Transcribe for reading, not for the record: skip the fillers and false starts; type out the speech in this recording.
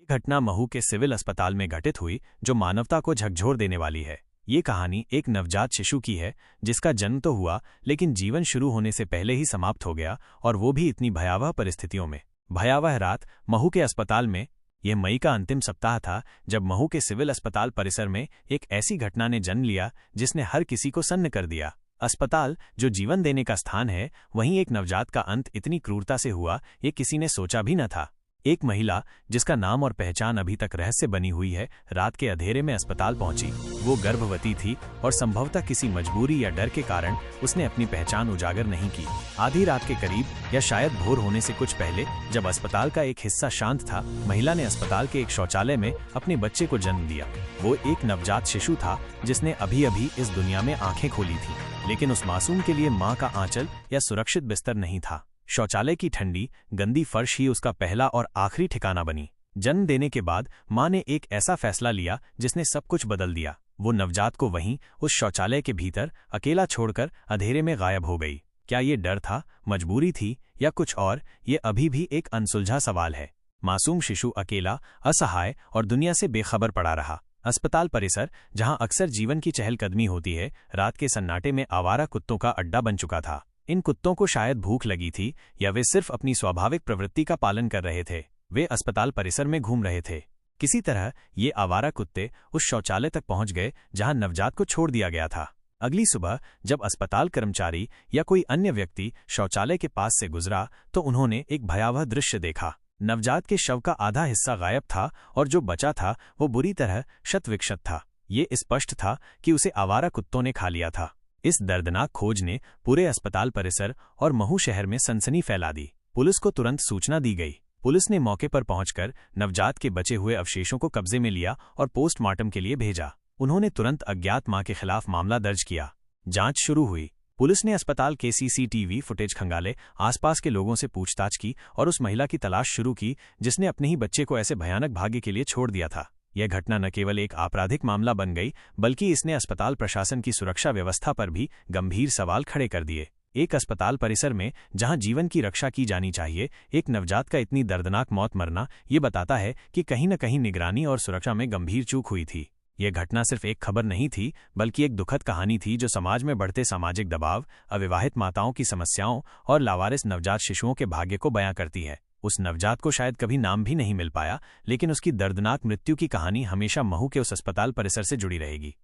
घटना महू के सिविल अस्पताल में घटित हुई जो मानवता को झकझोर देने वाली है। ये कहानी एक नवजात शिशु की है जिसका जन्म तो हुआ लेकिन जीवन शुरू होने से पहले ही समाप्त हो गया, और वो भी इतनी भयावह परिस्थितियों में। भयावह रात महू के अस्पताल में। यह मई का अंतिम सप्ताह था जब महू के सिविल अस्पताल परिसर में एक ऐसी घटना ने जन्म लिया जिसने हर किसी को सन्न कर दिया। अस्पताल जो जीवन देने का स्थान है, वहीं एक नवजात का अंत इतनी क्रूरता से हुआ, ये किसी ने सोचा भी न था। एक महिला जिसका नाम और पहचान अभी तक रहस्य बनी हुई है, रात के अंधेरे में अस्पताल पहुंची। वो गर्भवती थी और संभवतः किसी मजबूरी या डर के कारण उसने अपनी पहचान उजागर नहीं की। आधी रात के करीब या शायद भोर होने से कुछ पहले, जब अस्पताल का एक हिस्सा शांत था, महिला ने अस्पताल के एक शौचालय में अपने बच्चे को जन्म दिया। वो एक नवजात शिशु था जिसने अभी अभी इस दुनिया में आंखें खोली थी, लेकिन उस मासूम के लिए माँ का आंचल या सुरक्षित बिस्तर नहीं था। शौचालय की ठंडी गंदी फर्श ही उसका पहला और आखिरी ठिकाना बनी। जन्म देने के बाद माँ ने एक ऐसा फैसला लिया जिसने सब कुछ बदल दिया। वो नवजात को वहीं उस शौचालय के भीतर अकेला छोड़कर अंधेरे में गायब हो गई। क्या ये डर था, मजबूरी थी, या कुछ और? ये अभी भी एक अनसुलझा सवाल है। मासूम शिशु अकेला, असहाय और दुनिया से बेखबर पड़ा रहा। अस्पताल परिसर, जहां अक्सर जीवन की चहलकदमी होती है, रात के सन्नाटे में आवारा कुत्तों का अड्डा बन चुका था। इन कुत्तों को शायद भूख लगी थी, या वे सिर्फ अपनी स्वाभाविक प्रवृत्ति का पालन कर रहे थे। वे अस्पताल परिसर में घूम रहे थे। किसी तरह ये आवारा कुत्ते उस शौचालय तक पहुंच गए जहां नवजात को छोड़ दिया गया था। अगली सुबह जब अस्पताल कर्मचारी या कोई अन्य व्यक्ति शौचालय के पास से गुजरा, तो उन्होंने एक भयावह दृश्य देखा। नवजात के शव का आधा हिस्सा गायब था और जो बचा था वो बुरी तरह क्षत-विक्षत था। ये स्पष्ट था कि उसे आवारा कुत्तों ने खा लिया था। इस दर्दनाक खोज ने पूरे अस्पताल परिसर और महू शहर में सनसनी फैला दी। पुलिस को तुरंत सूचना दी गई। पुलिस ने मौके पर पहुंचकर नवजात के बचे हुए अवशेषों को कब्जे में लिया और पोस्टमार्टम के लिए भेजा। उन्होंने तुरंत अज्ञात मां के खिलाफ मामला दर्ज किया। जांच शुरू हुई। पुलिस ने अस्पताल के सीसीटीवी फुटेज खंगाले, आसपास के लोगों से पूछताछ की और उस महिला की तलाश शुरू की जिसने अपने ही बच्चे को ऐसे भयानक भाग्य के लिए छोड़ दिया था। यह घटना न केवल एक आपराधिक मामला बन गई, बल्कि इसने अस्पताल प्रशासन की सुरक्षा व्यवस्था पर भी गंभीर सवाल खड़े कर दिए। एक अस्पताल परिसर में जहां जीवन की रक्षा की जानी चाहिए, एक नवजात का इतनी दर्दनाक मौत मरना, ये बताता है कि कहीं न कहीं निगरानी और सुरक्षा में गंभीर चूक हुई थी। यह घटना सिर्फ एक खबर नहीं थी, बल्कि एक दुखद कहानी थी जो समाज में बढ़ते सामाजिक दबाव, अविवाहित माताओं की समस्याओं और लावारिस नवजात शिशुओं के भाग्य को बयां करती है। उस नवजात को शायद कभी नाम भी नहीं मिल पाया, लेकिन उसकी दर्दनाक मृत्यु की कहानी हमेशा महू के उस अस्पताल परिसर से जुड़ी रहेगी।